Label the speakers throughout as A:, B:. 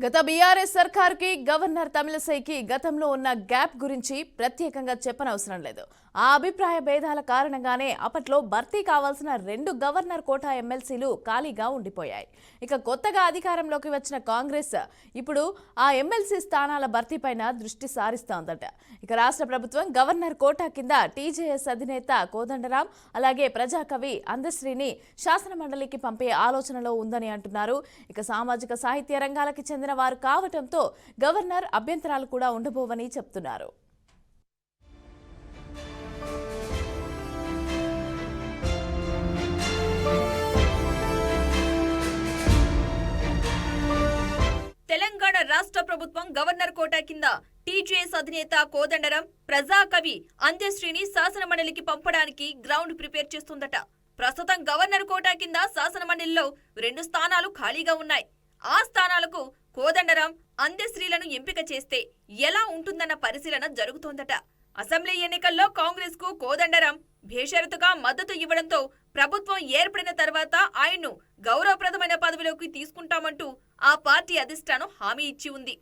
A: గత BRS సర్కార్కి governor తమిళసైకి గతంలో ఉన్న గ్యాప్ గురించి ప్రత్యేకంగా చెప్పనవసరం లేదు. ఆ అభిప్రాయ భేదాల కారణంగానే అప్పట్లో భర్తీ కావాల్సిన 2 గవర్నర్ కోటా ఎమ్మెల్సీలు ఖాళీగా ఉండిపోయాయి. ఇక కొత్తగా అధికారంలోకి వచ్చిన కాంగ్రెస్ ఇప్పుడు ఆ ఎమ్మెల్సీ స్థానాల భర్తీపైన దృష్టి సారిస్తోందట. ఇక రాష్ట్ర ప్రభుత్వం గవర్నర్ కోటా కింద టీజేఎస్ అధినేత కోదండరాం అలాగే ప్రజాకవి అందశ్రీని శాసనమండలికి పంపే ఆలోచనలో ఉందని అంటున్నారు. ఇక సామాజిక సాహిత్య రంగాలకి చెందిన వారు కావటంతో గవర్నర్ అభ్యంతరాలు కూడా ఉండబోవని చెప్తున్నారు.
B: తెలంగాణ రాష్ట్ర ప్రభుత్వం గవర్నర్ కోటా కింద టీజేఎస్ అధినేత కోదండరాం ప్రజాకవి అంత్యశ్రీని శాసనమండలికి పంపడానికి గ్రౌండ్ ప్రిపేర్ చేస్తుందట. ప్రస్తుతం గవర్నర్ కోటా కింద శాసనమండలిలో 2 స్థానాలు ఖాళీగా ఉన్నాయి. ఆ స్థానాలకు కోదండరాం అంత్యశ్రీలను ఎంపిక చేస్తే ఎలా ఉంటుందన్న పరిశీలన జరుగుతోందట. అసెంబ్లీ ఎన్నికల్లో కాంగ్రెస్ కు కోదండరాం బేషరతుగా మద్దతు ఇవ్వడంతో ప్రభుత్వం ఏర్పడిన తర్వాత ఆయన్ను గౌరవప్రదమైన పదవిలోకి తీసుకుంటామంటూ ఆ పార్టీ అధిష్టానం హామీ ఇచ్చి ఉంది.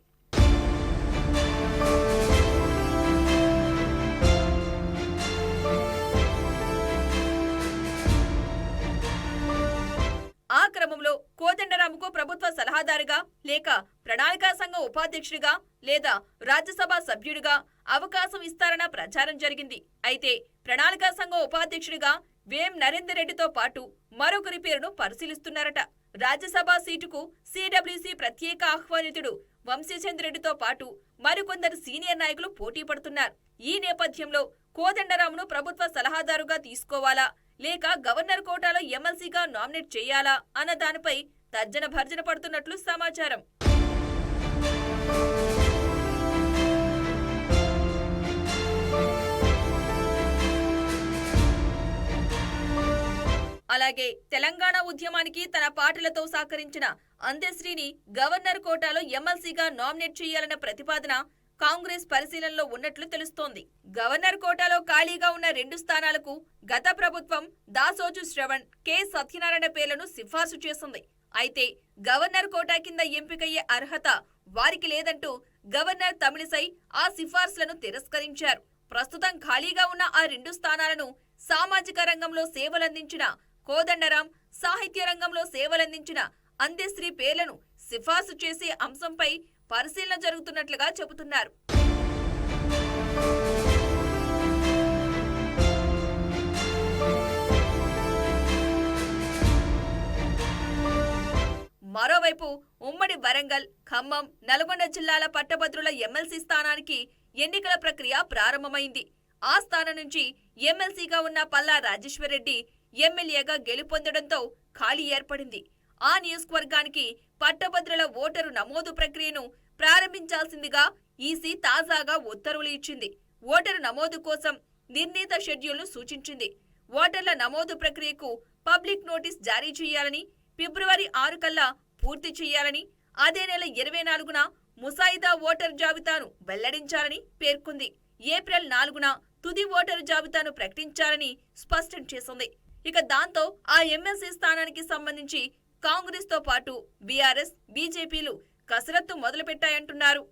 B: ఆ క్రమంలో కోదండరాంకు ప్రభుత్వ సలహాదారుగా లేక ప్రణాళికా సంఘం ఉపాధ్యక్షుడిగా లేదా రాజ్యసభ సభ్యుడిగా అవకాశం ఇస్తారన్న ప్రచారం జరిగింది. అయితే ప్రణాళికా సంఘం ఉపాధ్యక్షుడిగా వేం నరేందర్ రెడ్డితో పాటు మరొకరి పేరును పరిశీలిస్తున్నారట. రాజ్యసభ సీటుకు సిడబ్ల్యూసీ ప్రత్యేక ఆహ్వానితుడు వంశీచంద్ర రెడ్డితో పాటు మరికొందరు సీనియర్ నాయకులు పోటీ పడుతున్నారు. ఈ నేపథ్యంలో కోదండరాంను ప్రభుత్వ సలహాదారుగా తీసుకోవాలా లేక గవర్నర్ కోటాలో ఎమ్మెల్సీగా నామినేట్ చేయాలా అన్న దానిపై తర్జన భర్జన పడుతున్నట్లు సమాచారం. అలాగే తెలంగాణ ఉద్యమానికి తన పాటలతో సహకరించిన అంత్యశ్రీని గవర్నర్ కోటాలో ఎమ్మెల్సీగా నామినేట్ చేయాలన్న ప్రతిపాదన కాంగ్రెస్ పరిశీలనలో ఉన్నట్లు తెలుస్తోంది. గవర్నర్ కోటాలో ఖాళీగా ఉన్న 2 స్థానాలకు గత ప్రభుత్వం దాసోజు శ్రవణ్, కె సత్యనారాయణ పేర్లను సిఫార్సు చేసింది. అయితే గవర్నర్ కోటా కింద ఎంపికయ్యే అర్హత వారికి లేదంటూ గవర్నర్ తమిళిసై ఆ సిఫార్సులను తిరస్కరించారు. ప్రస్తుతం ఖాళీగా ఉన్న ఆ 2 స్థానాలను సామాజిక రంగంలో సేవలందించిన కోదండరాం, సాహిత్య రంగంలో సేవలందించిన అంత్యశ్రీ పేర్లను సిఫార్సు చేసే అంశంపై పరిశీలన జరుగుతున్నట్లుగా చెబుతున్నారు. మరోవైపు ఉమ్మడి వరంగల్, ఖమ్మం, నల్గొండ జిల్లాల పట్టభద్రుల ఎమ్మెల్సీ స్థానానికి ఎన్నికల ప్రక్రియ ప్రారంభమైంది. ఆ స్థానం నుంచి ఎమ్మెల్సీగా ఉన్న పల్లా రాజేశ్వరరెడ్డి ఎమ్మెల్యేగా గెలుపొందడంతో ఖాళీ ఏర్పడింది. ఆ నియోజకవర్గానికి పట్టభద్రుల ఓటరు నమోదు ప్రక్రియను ప్రారంభించాల్సిందిగా ఈసీ తాజాగా ఉత్తర్వులు ఇచ్చింది. ఓటరు నమోదు కోసం నిర్ణీత షెడ్యూల్ను సూచించింది. ఓటర్ల నమోదు ప్రక్రియకు పబ్లిక్ నోటీస్ జారీ చేయాలని, ఫిబ్రవరి 6 కల్లా పూర్తి చేయాలని, అదే నెల 24న ముసాయిదా ఓటరు జాబితాను వెల్లడించాలని పేర్కొంది. ఏప్రిల్ 4న తుది ఓటరు జాబితాను ప్రకటించాలని స్పష్టం చేసింది. ఇక దాంతో ఆ ఎమ్మెల్సీ స్థానానికి సంబంధించి కాంగ్రెస్ తో పాటు బీఆర్ఎస్, బీజేపీలు కసరత్తు మొదలుపెట్టాయంటున్నారు.